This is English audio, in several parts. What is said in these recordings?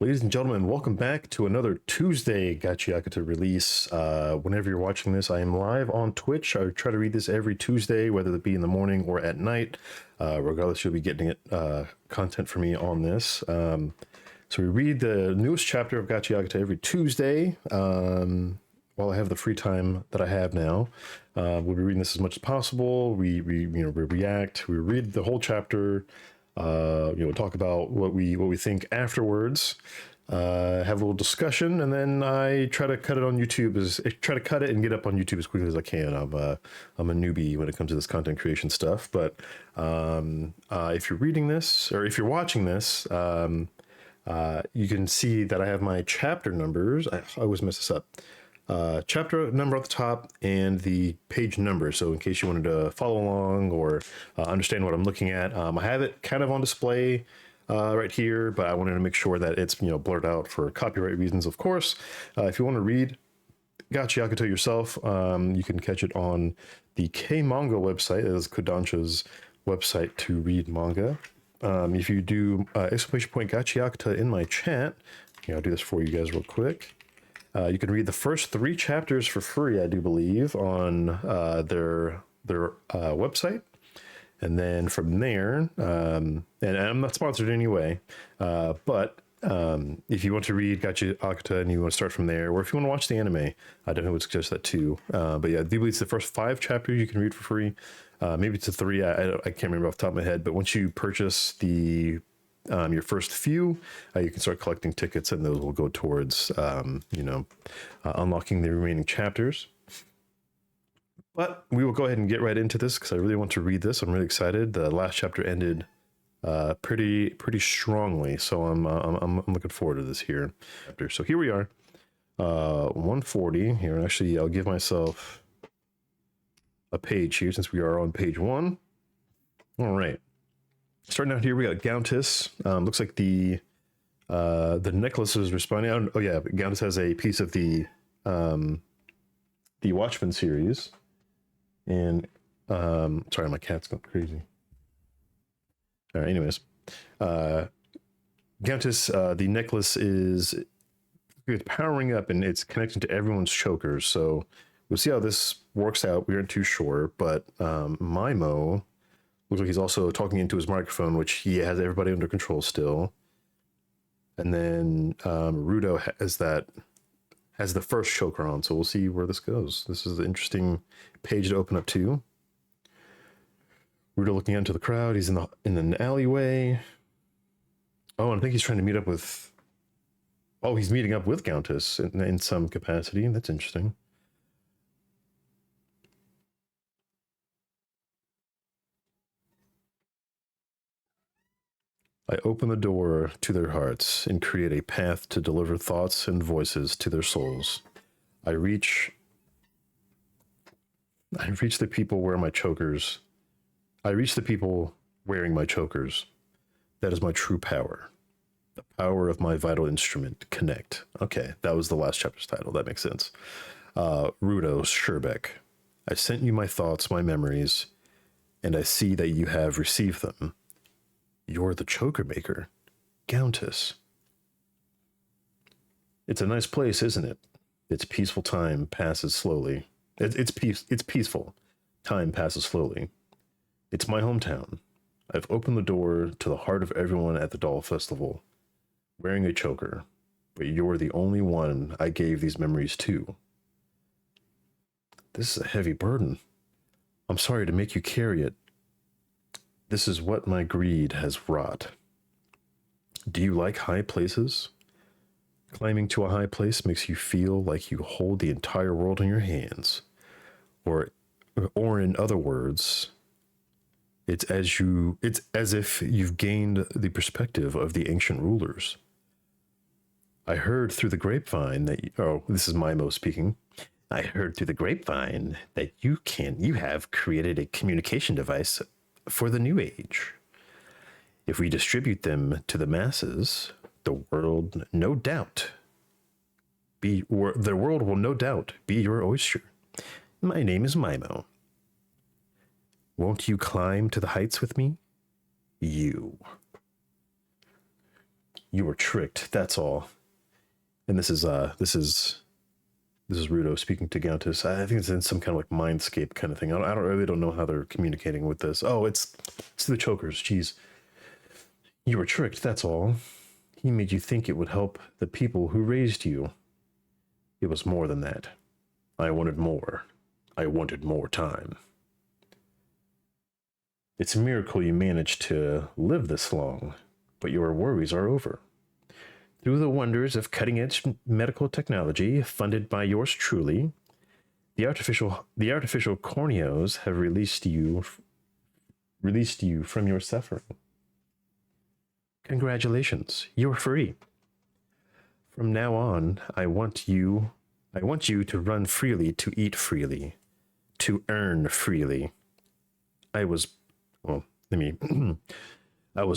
Ladies and gentlemen, welcome back to another Tuesday Gachiakuta release. Whenever you're watching this, I am live on Twitch. I try to read this every Tuesday, whether it be in the morning or at night. Regardless, you'll be getting content from me on this. So we read the newest chapter of Gachiakuta every Tuesday. While I have the free time that I have now, we'll be reading this as much as possible. We react. We read the whole chapter. Talk about what we think afterwards, have a little discussion, and then I try to cut it on YouTube. Try to cut it and get up on YouTube as quickly as I can. I'm a newbie when it comes to this content creation stuff. But if you're reading this or if you're watching this, you can see that I have my chapter numbers. I always mess this up. Chapter number at the top and the page number. So in case you wanted to follow along or understand what I'm looking at, I have it kind of on display right here, but I wanted to make sure that it's blurred out for copyright reasons, of course. If you want to read Gachiakuta yourself, you can catch it on the K-Manga website. That is Kodansha's website to read manga. If you do exclamation point Gachiakuta in my chat, I'll do this for you guys real quick. You can read the first 3 chapters for free, I do believe, on their website. And then from there, and I'm not sponsored anyway, but if you want to read Gachiakuta and you want to start from there, or if you want to watch the anime, I definitely would suggest that too. But yeah, I do believe it's the first 5 chapters you can read for free. Maybe it's a 3, I can't remember off the top of my head, but once you purchase the your first few, you can start collecting tickets, and those will go towards unlocking the remaining chapters. But we will go ahead and get right into this because I really want to read this. I'm really excited. The last chapter ended pretty strongly, so I'm looking forward to this here. So here we are, 140 here. Actually, I'll give myself a page here since we are on page 1. All right. Starting out here, we got Gauntis. Looks like the necklace is responding. Oh yeah, Gauntis has a piece of the Watchmen series, and sorry, my cat's going crazy. All right, anyways, Gauntis, the necklace is powering up, and it's connecting to everyone's chokers. So we'll see how this works out. We aren't too sure, but Maimo looks like he's also talking into his microphone, which he has everybody under control still. And then Rudo has the first choker on, so we'll see where this goes. This is an interesting page to open up to. Rudo looking out into the crowd. He's in an alleyway. Oh, and I think he's trying to meet up with. Oh, he's meeting up with Gauntis in some capacity. That's interesting. I open the door to their hearts and create a path to deliver thoughts and voices to their souls. I reach the people wearing my chokers. I reach the people wearing my chokers. That is my true power. The power of my vital instrument, Connect. Okay, that was the last chapter's title. That makes sense. Rudo Scherbeck. I sent you my thoughts, my memories, and I see that you have received them. You're the choker maker, Gauntis. It's a nice place, isn't it? Its peaceful time passes slowly. It's peaceful. Time passes slowly. It's my hometown. I've opened the door to the heart of everyone at the Doll Festival, wearing a choker, but you're the only one I gave these memories to. This is a heavy burden. I'm sorry to make you carry it. This is what my greed has wrought. Do you like high places? Climbing to a high place makes you feel like you hold the entire world in your hands. Or in other words, it's as if you've gained the perspective of the ancient rulers. I heard through the grapevine that this is Maimo speaking. I heard through the grapevine that you have created a communication device for the new age. If we distribute them to the masses, the world will no doubt be your oyster. My name is Maimo. Won't you climb to the heights with me? You. You were tricked, that's all. And this is Rudo speaking to Gauntis. I think it's in some kind of like mindscape kind of thing. I really don't know how they're communicating with this. Oh, it's the chokers. Jeez. You were tricked, that's all. He made you think it would help the people who raised you. It was more than that. I wanted more. I wanted more time. It's a miracle you managed to live this long, but your worries are over. Through the wonders of cutting-edge medical technology funded by yours truly, the artificial corneos have released you from your suffering. Congratulations, you're free. From now on, I want you to run freely, to eat freely, to earn freely. I was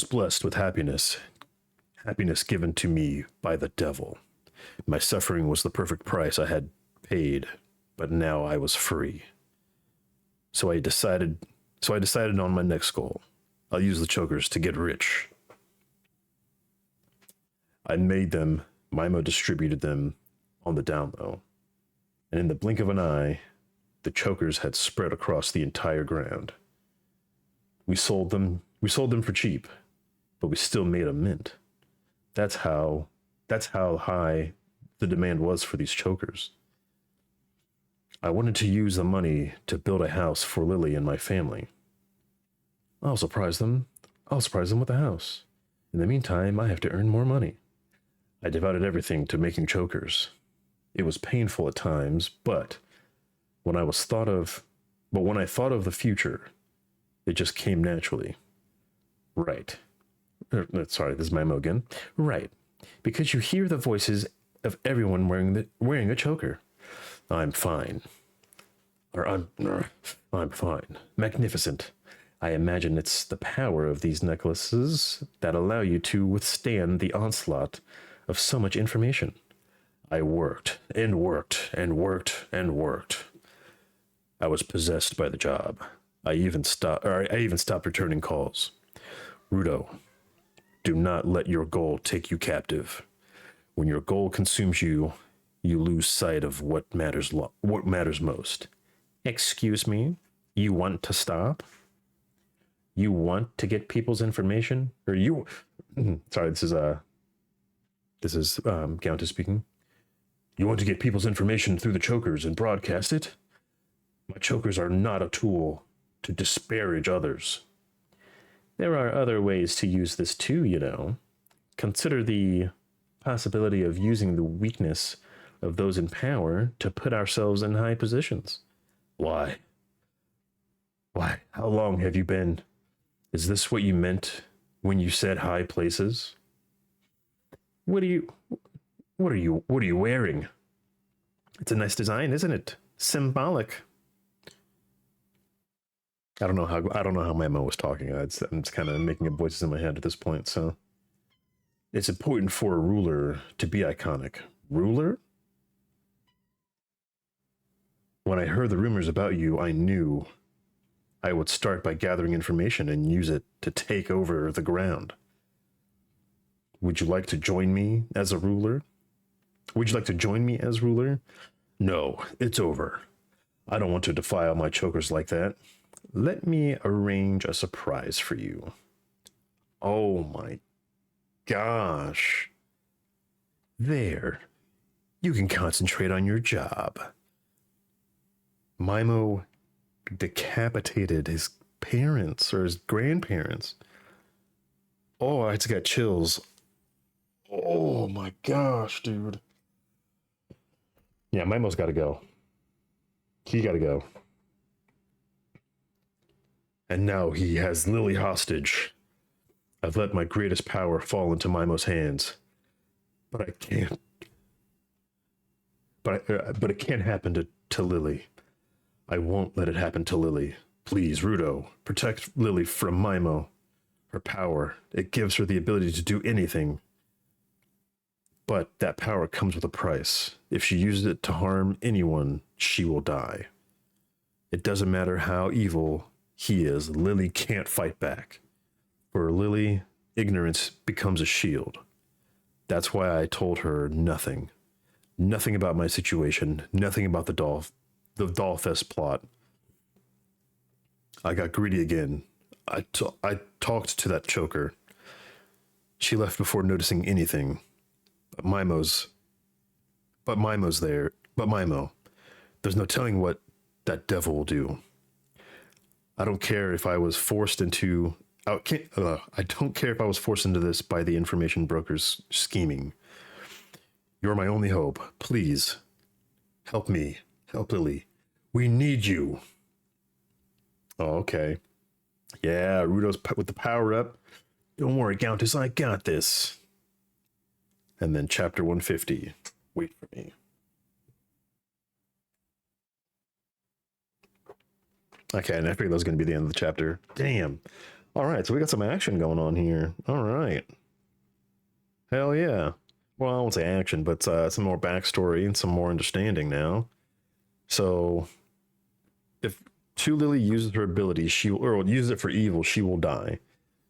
blessed with happiness given to me by the devil. My suffering was the perfect price I had paid, but now I was free. So I decided on my next goal. I'll use the chokers to get rich. I made them, Mimo distributed them on the down low. And in the blink of an eye, the chokers had spread across the entire ground. We sold them for cheap, but we still made a mint. That's how high the demand was for these chokers. I wanted to use the money to build a house for Lily and my family. I'll surprise them with a house. In the meantime, I have to earn more money. I devoted everything to making chokers. It was painful at times, but when I thought of the future, it just came naturally. Right. Sorry, this is Mimo again. Right. Because you hear the voices of everyone wearing a choker. I'm fine. I'm fine. Magnificent. I imagine it's the power of these necklaces that allow you to withstand the onslaught of so much information. I worked and worked and worked and worked. I was possessed by the job. I even stopped returning calls. Rudo, do not let your goal take you captive. When your goal consumes you, you lose sight of what matters most. Excuse me? You want to stop? You want to get people's information? Or you... Sorry, this is Gauntis speaking. You want to get people's information through the chokers and broadcast it? My chokers are not a tool to disparage others. There are other ways to use this too, you know. Consider the possibility of using the weakness of those in power to put ourselves in high positions. Why? How long have you been? Is this what you meant when you said high places? What are you wearing? It's a nice design, isn't it? Symbolic. I don't know how Mimo was talking. I'm just kind of making up voices in my head at this point. So it's important for a ruler to be iconic. Ruler? When I heard the rumors about you, I knew I would start by gathering information and use it to take over the ground. Would you like to join me as a ruler? No, it's over. I don't want to defile my chokers like that. Let me arrange a surprise for you. Oh my gosh. There. You can concentrate on your job. Mimo decapitated his parents or his grandparents. Oh, I just got chills. Oh my gosh, dude. Yeah, Mimo's got to go. He got to go. And now he has Lily hostage. I've let my greatest power fall into Mimo's hands. But I can't. But it can't happen to Lily. I won't let it happen to Lily. Please, Rudo, protect Lily from Mimo. Her power, it gives her the ability to do anything. But that power comes with a price. If she uses it to harm anyone, she will die. It doesn't matter how evil he is, Lily can't fight back. For Lily, ignorance becomes a shield. That's why I told her nothing. Nothing about my situation. Nothing about the Dollfest plot. I got greedy again. I talked to that choker. She left before noticing anything. But Mimo's there. But Mimo, there's no telling what that devil will do. I don't care if I was forced into. I don't care if I was forced into this by the information brokers scheming. You're my only hope. Please, help me. Help Lily. We need you. Oh, okay. Yeah, Rudo's with the power up. Don't worry, Countess, I got this. And then chapter 150. Wait for me. Okay, and I figured that was going to be the end of the chapter. Damn. All right, so we got some action going on here. All right. Hell yeah. Well, I won't say action, but some more backstory and some more understanding now. So, if Lily uses her ability, or uses it for evil, she will die.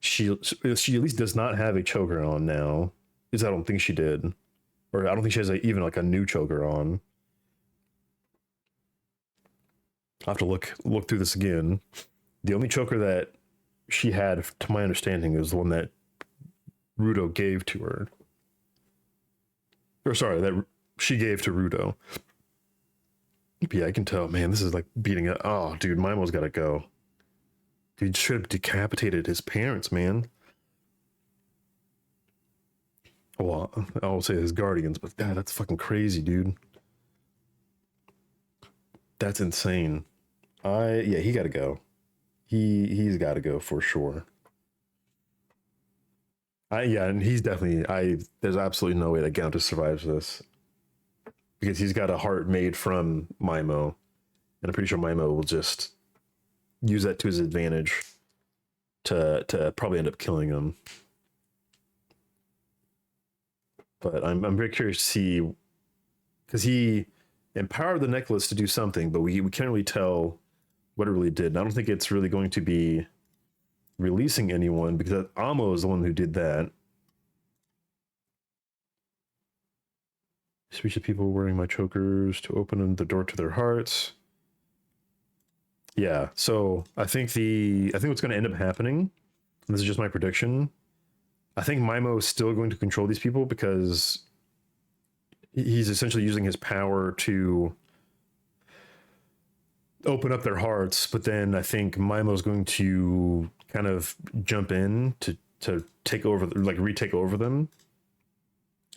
She at least does not have a choker on now, because I don't think she did, or I don't think she has even like a new choker on. I'll have to look through this again. The only choker that she had, to my understanding, is the one that Rudo gave to her. Or sorry, that she gave to Rudo. But yeah, I can tell, man, this is like beating up. Oh, dude, Mimo's gotta go. Dude should have decapitated his parents, man. Well, I'll say his guardians, but God, that's fucking crazy, dude. That's insane. Yeah, he gotta go. He's gotta go for sure. Yeah, and he's definitely there's absolutely no way that Gauntus survives this. Because he's got a heart made from Mimo. And I'm pretty sure Mimo will just use that to his advantage to probably end up killing him. But I'm very curious to see, because he empowered the necklace to do something, but we can't really tell what it really did. And I don't think it's really going to be releasing anyone, because Amo is the one who did that. Speech to people wearing my chokers to open the door to their hearts. Yeah, so I think what's going to end up happening, and this is just my prediction, I think Mimo is still going to control these people, because he's essentially using his power to open up their hearts, but then I think Mimo's going to kind of jump in to take over, like retake over them,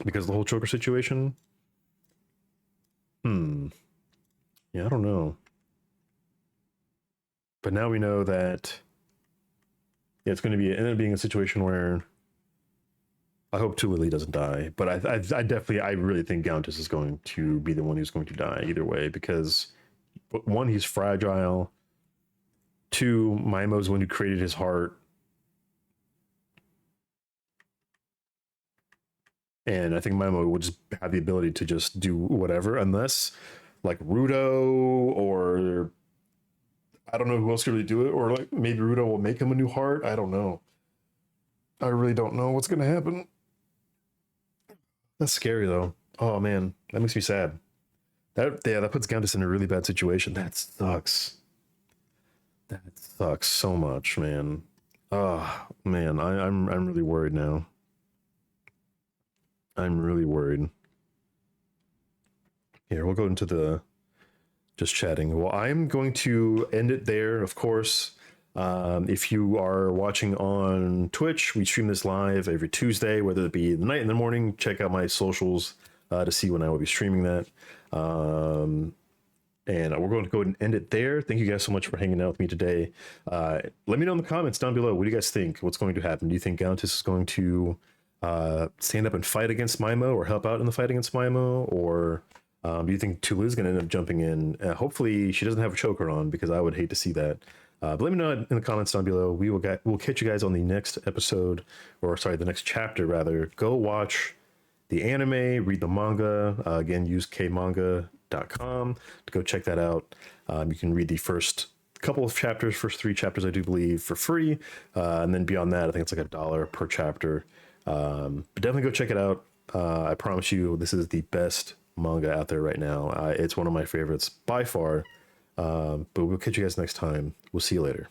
because of the whole choker situation. Yeah, I don't know. But now we know that it's going to end up being a situation where I hope Lily doesn't die, but I really think Gauntus is going to be the one who's going to die either way, because one, he's fragile. Two, Mimo's the one who created his heart. And I think Mimo will just have the ability to just do whatever, unless like Rudo, or I don't know who else could really do it, or like maybe Rudo will make him a new heart. I don't know. I really don't know what's gonna happen. That's scary though. Oh man, that makes me sad. That puts Gauntus in a really bad situation. That sucks. That sucks so much, man. Oh man, I'm really worried now. I'm really worried. Here, we'll go into the just chatting. Well, I'm going to end it there, of course. If you are watching on Twitch, we stream this live every Tuesday, whether it be in the night, in the morning. Check out my socials to see when I will be streaming that. And we're going to go and end it there. Thank you guys so much for hanging out with me today. Let me know in the comments down below. What do you guys think? What's going to happen? Do you think Gauntus is going to stand up and fight against Mimo, or help out in the fight against Mimo? Or do you think Tula is going to end up jumping in? Hopefully she doesn't have a choker on, because I would hate to see that. But let me know in the comments down below. We'll catch you guys on the next episode, or sorry, the next chapter rather. Go watch the anime, read the manga. Again, use kmanga.com to go check that out. You can read the first couple of chapters, first 3 chapters, I do believe, for free. And then beyond that, I think it's like $1 per chapter. But definitely go check it out. I promise you, this is the best manga out there right now. It's one of my favorites by far. But we'll catch you guys next time. We'll see you later.